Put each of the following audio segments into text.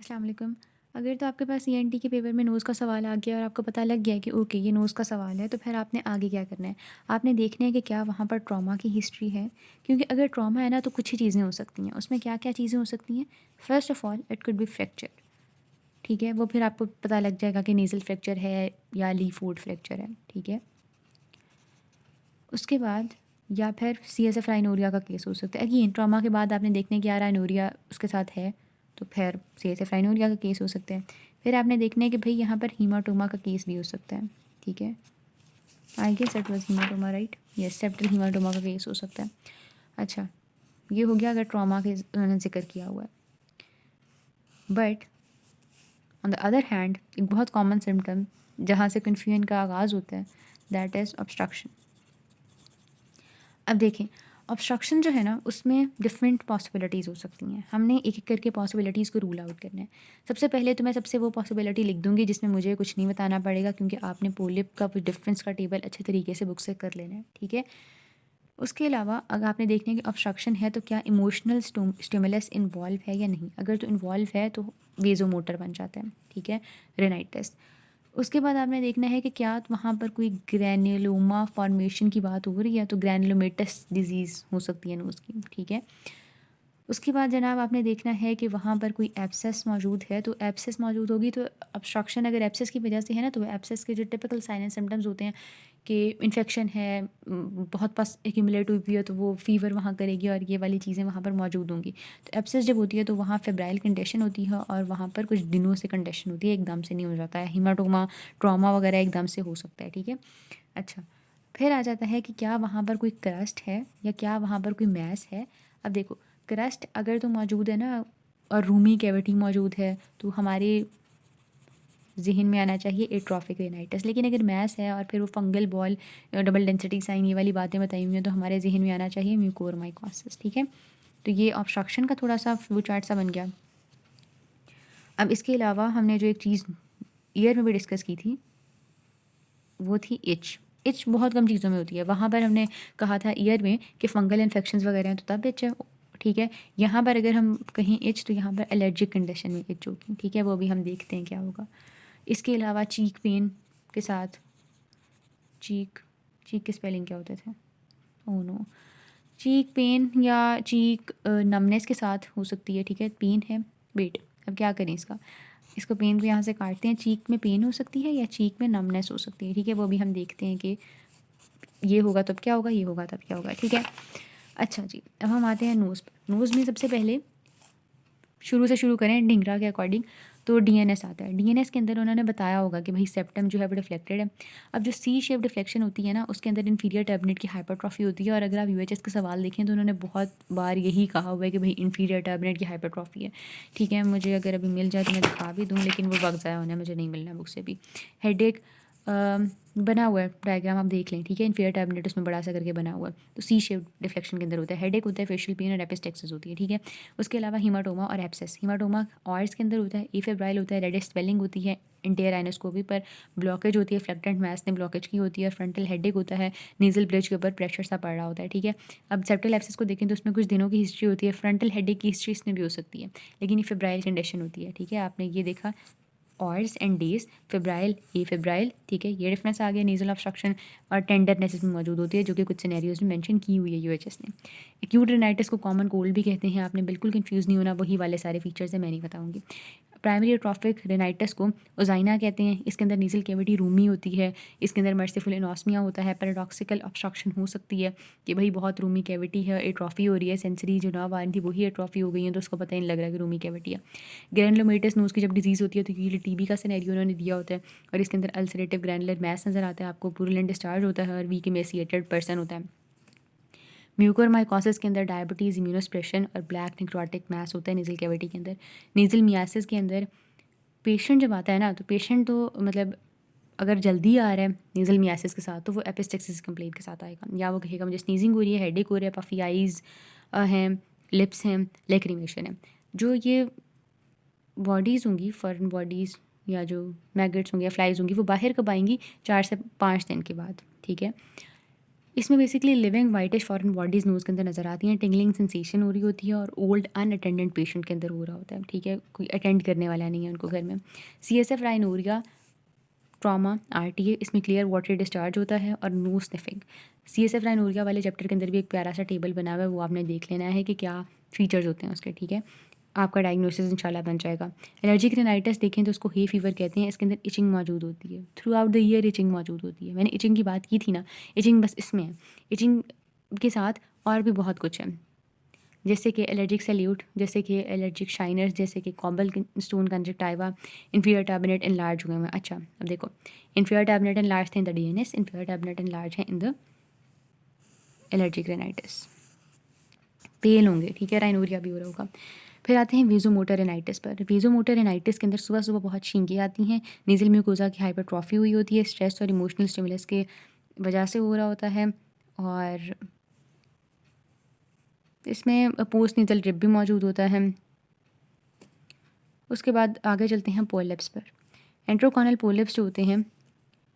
अस्सलाम वालेकुम। अगर तो आपके पास ईएनटी के पेपर में नोज़ का सवाल आ गया और आपको पता लग गया कि ओके ये नोज़ का सवाल है, तो फिर आपने आगे क्या करना है? आपने देखना है कि क्या वहाँ पर ट्रॉमा की हिस्ट्री है, क्योंकि अगर ट्रॉमा है ना तो कुछ ही चीज़ें हो सकती हैं। उसमें क्या-क्या चीज़ें हो सकती हैं? First of all it could be fracture, ठीक है? वो फिर आपको पता लग जाएगा कि नेज़ल फ्रैक्चर है या लीफ वुड फ्रैक्चर है, ठीक है? उसके बाद या फिर सीएसएफ राइनोरिया का केस हो सकता है। अगेन ट्रॉमा के बाद आपने देखना है कि यार राइनोरिया उसके साथ है, तो फिर सीएसएफ राइनोरिया का केस हो सकता है। फिर आपने देखना है कि भाई यहाँ पर हीमाटोमा का केस भी हो सकता है, ठीक है? I guess it was haematoma, right? Yes, septal haematoma का केस हो सकता है। अच्छा, ये हो गया अगर ट्रॉमा के उन्होंने जिक्र किया हुआ है। But on the other hand एक बहुत कॉमन सिम्टम जहाँ से कन्फ्यूजन का आगाज़ होता है, दैट इज़ ऑब्स्ट्रक्शन। अब देखें, ऑब्स्ट्रक्शन जो है ना उसमें डिफरेंट पॉसिबिलिटीज़ हो सकती हैं। हमने एक-एक करके पॉसिबिलिटीज़ को रूल आउट करना है। सबसे पहले तो मैं सबसे वो पॉसिबिलिटी लिख दूँगी जिसमें मुझे कुछ नहीं बताना पड़ेगा, क्योंकि आपने पोलिप का वो डिफरेंस का टेबल अच्छे तरीके से बुक से कर लेना है, ठीक है? उसके अलावा अगर आपने देखना है कि ऑब्स्ट्रक्शन है तो क्या इमोशनल स्टिमुलस इन्वॉल्व है या नहीं। अगर तो इन्वॉल्व है तो वेज़ोमोटर बन जाता है, ठीक है? रेनाइटिस। उसके बाद आपने देखना है कि क्या वहाँ पर कोई ग्रैन्युलोमा फॉर्मेशन की बात हो रही है, तो ग्रैन्युलोमेटस डिज़ीज़ हो सकती है नोज़ की, ठीक है? उसके बाद जनाब आपने देखना है कि वहाँ पर कोई एब्सेस मौजूद है, तो एब्सेस मौजूद होगी तो ऑब्स्ट्रक्शन अगर एब्सेस की वजह से है ना, तो एब्सेस के जो टिपिकल साइन एंड सिम्पटम्स होते हैं कि इन्फेक्शन है, बहुत पस एक्यूमुलेट हुई है तो वो फ़ीवर वहाँ करेगी और ये वाली चीज़ें वहाँ पर मौजूद होंगी। तो एब्सेस जब होती है तो वहाँ फेब्राइल कंडीशन होती है और वहाँ पर कुछ दिनों से कंडीशन होती है, एकदम से नहीं हो जाता है। हीमाटोमा, ट्रॉमा वगैरह एकदम से हो सकता है, ठीक है? अच्छा, फिर आ जाता है कि क्या वहाँ पर कोई क्रस्ट है या क्या वहाँ पर कोई मैस है। अब देखो, क्रस्ट अगर तो मौजूद है ना और रूमी कैविटी मौजूद है, तो हमारे ज़हन में आना चाहिए एट्रोफिक रेनाइटिस। लेकिन अगर मैस है और फिर वो fungal ball, double density sign, ये वाली बातें बताई हुई हैं, तो हमारे ज़हन में आना चाहिए म्यूकोरमाइकोसिस, ठीक है? तो ये ऑब्स्ट्रक्शन का थोड़ा-सा फ्लो चार्ट सा बन गया। अब इसके अलावा हमने जो एक चीज़ ईयर में भी डिस्कस की थी, वो थी इच। इच बहुत कम चीज़ों में होती है। वहाँ पर हमने कहा था ईयर में कि फंगल इन्फेक्शंस वगैरह हैं तो तब इच है, ठीक है? यहाँ पर अगर हम कहें इच तो यहाँ पर एलर्जिक कंडीशन में इच होगी, ठीक है? वो भी हम देखते हैं क्या होगा। इसके अलावा चीक पेन के साथ चीक चीक के स्पेलिंग क्या होते थे? Oh no! चीक पेन या चीक नमनेस के साथ हो सकती है, ठीक है? पेन है, वेट अब क्या करें इसका? इसको पेन को यहाँ से काटते हैं, चीक में पेन हो सकती है या चीक में नमनेस हो सकती है, ठीक है? वो भी हम देखते हैं कि ये होगा तब क्या होगा, ये होगा तब क्या होगा, ठीक है? अच्छा जी, अब हम आते हैं नोज़ पर। नोज़ में सबसे पहले शुरू से शुरू करें ढिंगरा के अकॉर्डिंग, तो डीएनएस आता है। डीएनएस के अंदर उन्होंने बताया होगा कि भाई सेप्टम जो है वो डिफ्लेक्टेड है। अब जो सी शेप डिफ्लेक्शन होती है ना, उसके अंदर इंफीरियर टर्मिनेट की हाइपरट्रॉफी होती है, और अगर आप यूएचएस के सवाल देखें तो उन्होंने बहुत बार यही कहा हुआ है कि भाई इंफीरियर टर्मिनेट की हाइपरट्रॉफी है, ठीक है? मुझे अगर अभी मिल जाए तो मैं दिखा भी दूँ, लेकिन वो वक्त ज़ाया होना है, मुझे नहीं मिलना है बुक से भी। हेडेक बना हुआ है डायग्राम, आप देख लें, ठीक है? इंफीरियर टर्मिनेट उसमें बड़ा सा करके बना हुआ है, तो सी शेप डिफ्लेक्शन के अंदर होता है। हेडेक होता है, फेशियल पेन और एपिस्टेक्सिस होती है, ठीक है? उसके अलावा हीमाटोमा और एब्सेस। हीमाटोमा ऑयर्स के अंदर होता है, एफेब्राइल होता है, रेडिश स्वेलिंग होती है, इंटेयर आइनोस्कोपी पर ब्लॉकेज होती है, फ्लेक्टेंट मैस ने ब्लॉकेज की होती है, फ्रंटल हेडेक होता है, नेजल ब्रिज के ऊपर प्रेशर सा पड़ रहा होता है, ठीक है? अब सेप्टल एब्सेस को देखें तो उसमें कुछ दिनों की हिस्ट्री होती है, फ्रंटल हेडेक की हिस्ट्री इसमें भी हो सकती है, लेकिन ये फेब्राइल कंडीशन होती है, ठीक है? आपने ये देखा hours and days, febrile a febrile, ठीक है? ये डिफरेंस आ गया। नेजल ऑब्स्ट्रक्शन और टेंडरनेस इसमें मौजूद होती है, जो कि कुछ सिनेरियोज में मेंशन की हुई है यूएचएस ने। एक्यूट रेनाइटिस को कॉमन कोल्ड भी कहते हैं, आपने बिल्कुल कंफ्यूज नहीं होना, वही वाले सारे फीचर्स हैं, मैं नहीं बताऊंगी। प्राइमरी एट्रोफिक रेनाइटिस को ओजाइना कहते हैं, इसके अंदर नीजल कैविटी रूमी होती है, इसके अंदर मर्सीफुल एनोस्मिया होता है, पैराडॉक्सिकल ऑब्स्ट्रक्शन हो सकती है कि भाई बहुत रूमी कैविटी है, एट्रॉफी हो रही है, सेंसरी जो नर्व आ रही थी वही एट्रॉफी हो गई है, तो उसको पता ही नहीं लग रहा है कि रूमी कैविटी है। ग्रैनुलोमेटस नोज़ की जब डिजीज़ होती है तो ये टीबी का सिनेरियो उन्होंने दिया होता है, और इसके अंदर अल्सरेटिव ग्रैनुलर मैस नज़र आता है आपको, पुरुलेंट डिस्चार्ज होता है और वीक एमेसिएटेड पर्सन होता है। म्यूकोरमाइकोसिस के अंदर डायबिटीज़, इम्यूनोस्प्रेशन और ब्लैक नेक्रोटिक मैस होता है नेज़ल कैविटी के अंदर। नेज़ल मियासिस के अंदर पेशेंट जब आता है ना, तो पेशेंट तो मतलब अगर जल्दी आ रहा है नेज़ल मियासिस के साथ, तो वो एपिस्टेक्सिस कंप्लेंट के साथ आएगा, या वो कहेगा मुझे स्नीजिंग हो रही है, हेडेक हो रहा है, पफी आइज़ हैं, लिप्स हैं, लेक्रीमेशन है। जो ये बॉडीज़ होंगी, फॉरेन बॉडीज़ या जो मैगट्स होंगे या फ्लाइज़ होंगी, वो बाहर कब आएँगी? 4 से 5 दिन के बाद, ठीक है? इसमें basically living whitish foreign bodies nose के अंदर नज़र आती हैं, टिंगलिंग सेंसेशन हो रही होती है और ओल्ड अनअटेंडेंट पेशेंट के अंदर हो रहा होता है, ठीक है, कोई अटेंड करने वाला नहीं है उनको घर में। CSF राइनोरिया ट्रॉमा RTA, इसमें क्लियर वाटरी डिस्चार्ज होता है और नो स्निफिंग। CSF राइनोरिया वाले चैप्टर के अंदर भी एक प्यारा सा टेबल बना हुआ है, वो आपने देख लेना है कि क्या फीचर्स होते हैं उसके, ठीक है। आपका डायग्नोसिस इंशाल्लाह बन जाएगा। एलर्जिक रिनाइटिस देखें तो उसको हे फीवर कहते हैं, इसके अंदर इचिंग मौजूद होती है, throughout the year itching मौजूद होती है। मैंने इचिंग की बात की थी ना, इचिंग बस इसमें है, इचिंग के साथ और भी बहुत कुछ है, जैसे कि एलर्जिक सैल्यूट, जैसे कि एलर्जिक शाइनर्स, जैसे कि cobble stone conjunctiva, inferior turbinate enlarge हुए हैं। अच्छा अब देखो, इन्फीरियर टैबनेट एनलार्ज थे in the DNS, inferior turbinate enlarge है in the allergic rhinitis, pale होंगे, ठीक है, राइनोरिया भी हो रहा होगा। फिर आते हैं वेजोमोटर रेनाइटिस पर। वेजोमोटर रेनाइटिस के अंदर सुबह सुबह बहुत छींकें आती हैं, नेज़ल म्यूकोजा की हाइपरट्रॉफी हुई होती है, स्ट्रेस और इमोशनल स्टिमुलस के वजह से हो रहा होता है, और इसमें पोस्ट नेज़ल ड्रिप भी मौजूद होता है। उसके बाद आगे चलते हैं पोलिप्स पर। एंट्रोकॉनल पोलिप्स जो होते हैं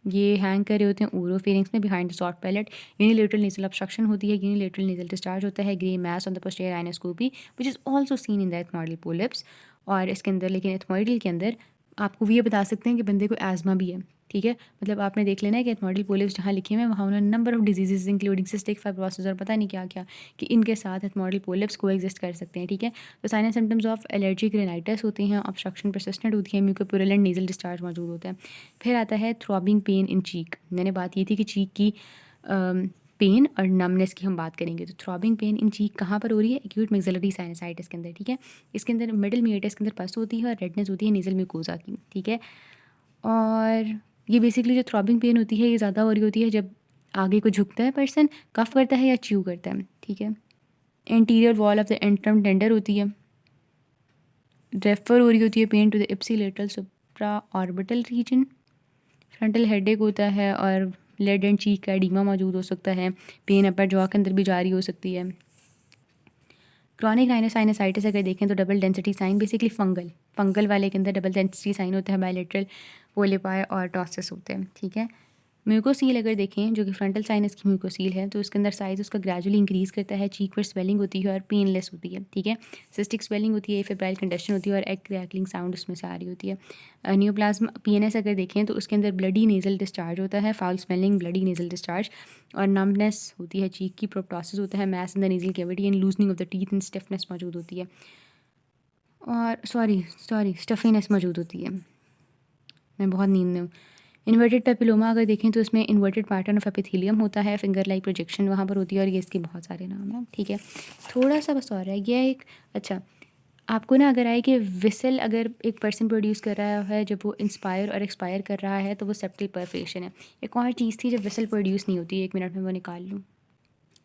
ये हैंग करे होते हैं ओरोफेरिंग्स में behind the soft palate. Unilateral nasal obstruction होती है, यूनिलेटरल नेजल डिस्चार्ज होता है, grey mass on the posterior rhinoscopy which is also seen in the ethmoidal polyps. और इसके अंदर लेकिन एथमोइडल के अंदर आपको भी ये बता सकते हैं कि बंदे को एज़मा भी है, ठीक है, मतलब आपने देख लेना है कि एथमोइडल पोलिप्स जहाँ लिखे हुए हैं वहाँ उन्होंने number of diseases including cystic fibrosis और पता नहीं क्या क्या कि इनके साथ एथमोइडल पोलिप्स को एग्जिस्ट कर सकते हैं, ठीक है। तो sign and symptoms of allergic rhinitis होती हैं, ऑब्स्ट्रक्शन परसिस्टेंट होती है, म्यूकोपुरुलेंट नेजल डिस्चार्ज मौजूद होता है। फिर आता है थ्रॉबिंग पेन इन चीक। मैंने बात की थी कि चीक की पेन और नमनेस की हम बात करेंगे, तो थ्रॉबिंग पेन इन चीक कहाँ पर हो रही है, एक्यूट मैक्सिलरी साइनसाइटिस के अंदर, ठीक है। इसके अंदर मिडल मिएटस के अंदर पस होती है और रेडनेस होती है नेजल म्यूकोजा की, ठीक है। और ये बेसिकली जो थ्रॉबिंग पेन होती है ये ज़्यादा हो रही होती है जब आगे को झुकता है पर्सन, कफ करता है या च्यू करता है, ठीक है। Anterior wall of the antrum tender होती है, रेफर हो रही होती है pain to the ipsilateral supra orbital region. Frontal headache होता है और लेड एंड चीक का एडीमा मौजूद हो सकता है, पेन अपर जॉ के अंदर भी जारी हो सकती है। क्रॉनिक राइनोसाइनसाइटिस अगर देखें तो double density sign, basically fungal वाले के अंदर डबल डेंसिटी साइन होता है, बायलेटरल पोलिपाई और टॉसिस होते हैं, ठीक है। म्यूकोसील अगर देखें जो कि फ्रंटल साइनस की म्यूकोसील है तो इसके अंदर साइज़ उसका ग्रेजुअली इंक्रीज़ करता है, चीक पर स्वेलिंग होती है और पेनलेस होती है, ठीक है। सिस्टिक स्वेलिंग होती है, फेब्राइल कंडक्शन होती है और एग क्रैकलिंग साउंड उसमें से आ रही होती है। न्यूप्लाज्मा PNS अगर देखें तो उसके अंदर ब्लडी नेज़ल डिस्चार्ज होता है, foul smelling bloody nasal discharge और नम्बनेस होती है, चीक की प्रोप्टोसिस होता है, mass in the nasal cavity and loosening of the teeth and stiffness मौजूद होती है, और सॉरी स्टफीनेस मौजूद होती है। मैं बहुत नींद में हूँ। इन्वर्टेड पेपिलोमा अगर देखें तो इसमें इन्वर्टेड पैटर्न ऑफ एपिथेलियम होता है, फिंगर लाइक प्रोजेक्शन वहाँ पर होती है और ये इसके बहुत सारे नाम हैं, ठीक है। थोड़ा सा बस और है ये एक, अच्छा आपको ना अगर आए कि विसल अगर एक पर्सन प्रोड्यूस कर रहा है जब वो इंस्पायर और एक्सपायर कर रहा है तो वो सेप्टल परफेशन है। एक और चीज़ थी जब विसल प्रोड्यूस नहीं होती, 1 मिनट में वो निकाल लूँ।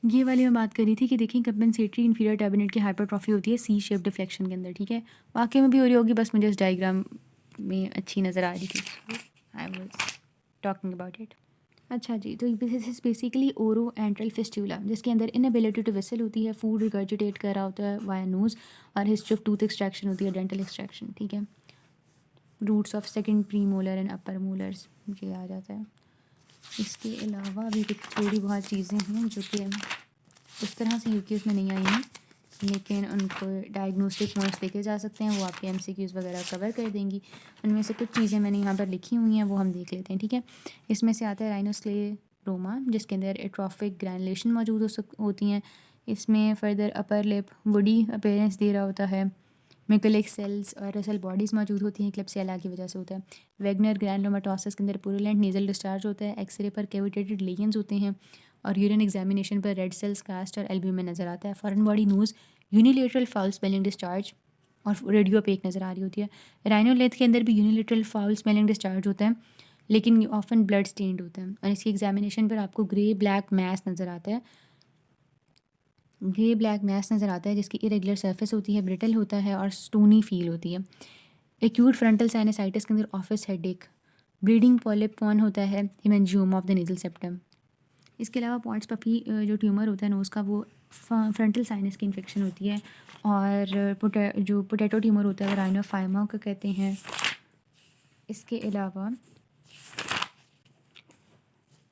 ये वाली मैं बात कर रही थी कि देखिए कंपेंसेटरी इन्फीरियर टैबनेट की हाइपरट्रॉफी होती है सी शेप डिफ्लेक्शन के अंदर, ठीक है। वाकई में भी हो रही होगी, बस मुझे इस डायग्राम में अच्छी नज़र आ रही थी, I was talking about it. अच्छा जी, तो दिस इज़ बेसिकली ओरो एंट्रल फिस्टुला जिसके अंदर इनएबिलिटी टू विसल होती है, फूड रिगर्जिटेट कर रहा होता है वाया नोज और हिस्ट्री ऑफ टूथ एक्सट्रैक्शन होती है, डेंटल एक्सट्रैक्शन, ठीक है। Roots of second pre molar and upper molars ये आ जाता है। इसके अलावा भी कुछ थोड़ी बहुत चीज़ें हैं जो कि उस तरह से यूकेज़ में नहीं आई हैं, लेकिन उनको डायग्नोस्टिक पॉइंट्स देखे जा सकते हैं, वो आपके MCQs वगैरह कवर कर देंगी। उनमें से कुछ चीज़ें मैंने यहाँ पर लिखी हुई हैं, वो हम देख लेते हैं, ठीक है। इसमें से आता है राइनोस्क्लेरोमा जिसके अंदर एट्रोफिक ग्रैनुलेशन मौजूद होती हैं। इसमें further upper lip woody appearance दे रहा होता है, मेकुलिक सेल्स और रसल बॉडीज़ मौजूद होती हैं, क्लिप्सिया की वजह से होता है। वेगनर ग्रैनुलोमाटोसिस के अंदर पुरुलेंट नेजल डिस्चार्ज होता है, एक्सरे पर कैविटेटेड लेजन्स होते हैं और यूरिन एग्जामिनेशन पर रेड सेल्स कास्ट और एल्ब्यूमिन नज़र आता है। Foreign body nose unilateral foul smelling discharge और रेडियो पेक नज़र आ रही होती है। राइनोलेथ के अंदर भी यूनिलेटरल फाउल स्मेलिंग डिस्चार्ज होता है, लेकिन ऑफन ब्लड स्टेन्ड होता है और इसकी एग्जामिनेशन पर आपको ग्रे ब्लैक मैस नज़र आता है, ग्रे ब्लैक मैस नज़र आता है जिसकी इरेगुलर सरफेस होती है, ब्रिटल होता है और स्टोनी फील होती है। एक्यूट फ्रंटल साइनसाइटिस के अंदर office headache, bleeding polyp form होता है, haemangioma of the nasal septum. इसके अलावा पॉइंट्स पफी जो ट्यूमर होता है नोज़ का वो फ्रंटल साइनस की इन्फेक्शन होती है, और जो पोटैटो ट्यूमर होता है वो राइनोफाइमा को कहते हैं। इसके अलावा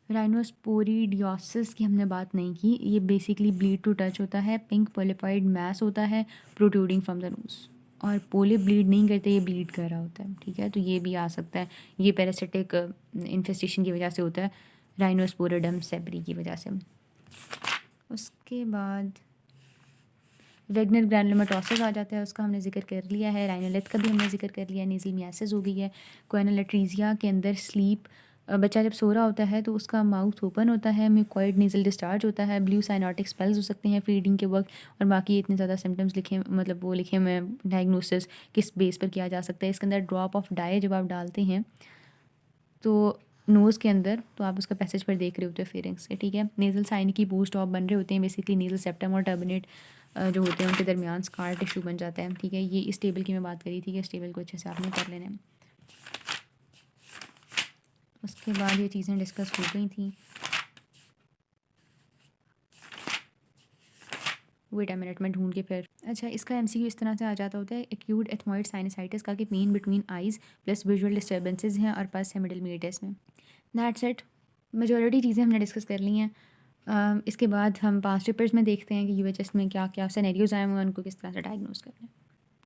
राइनोस्पोरिडियोसिस की हमने बात नहीं की। ये बेसिकली ब्लीड टू टच होता है, पिंक पोलिपाइड मैस होता है प्रोट्रूडिंग फ्रॉम द नोज़, और पोलिप ब्लीड नहीं करते, ये ब्लीड कर रहा होता है, ठीक है। तो ये भी आ सकता है, ये पैरासिटिक इन्फेस्टेशन की वजह से होता है, राइनोस्पोरिडम सेबरी की वजह से। उसके बाद वेगनर ग्रैनुलोमेटोसिस आ जाता है, उसका हमने जिक्र कर लिया है। राइनोलेथ का भी हमने जिक्र कर लिया है। नेज़ल मियासिस हो गई है। कोएनल एट्रीजिया के अंदर स्लीप, बच्चा जब सो रहा होता है तो उसका माउथ ओपन होता है, म्यूकॉइड नेज़ल डिस्चार्ज होता है, ब्लू साइनोटिक स्पेल्स हो सकते हैं फीडिंग के वक्त, और बाकी इतने ज़्यादा सिम्टम्स लिखे, मतलब वो लिखे हुए डायग्नोसिस किस बेस पर किया जा सकता है। इसके अंदर ड्रॉप ऑफ डाई जब आप डालते हैं तो नोज़ के अंदर, तो आप उसका पैसेज पर देख रहे होते हैं फेरिंग्स से, ठीक है। नेज़ल साइन की बूस्ट ऑफ बन रहे होते हैं, बेसिकली नेज़ल सेप्टम और टर्बिनेट जो होते हैं उनके दरमियान स्कार टिश्यू बन जाता है, ठीक है। ये इस टेबल की मैं बात करी थी कि इस टेबल को अच्छे से आपने कर लेना है। उसके बाद ये चीज़ें डिस्कस हो गई थी। वेट अ मिनट, मैं ढूंढ के फिर। अच्छा, इसका एमसीक्यू इस तरह से आ जाता होता है, एक्यूट एथमॉइड साइनसाइटिस का कि pain between eyes plus visual disturbances हैं और पस है मिडल मीडियस में। दैट्स इट, मेजॉरिटी चीज़ें हमने डिस्कस कर ली हैं। इसके बाद हम पास्ट पेपर्स में देखते हैं कि यूएचएस में क्या क्या सिनेरियोज आए हुए हैं, उनको किस तरह से डायग्नोस करना है।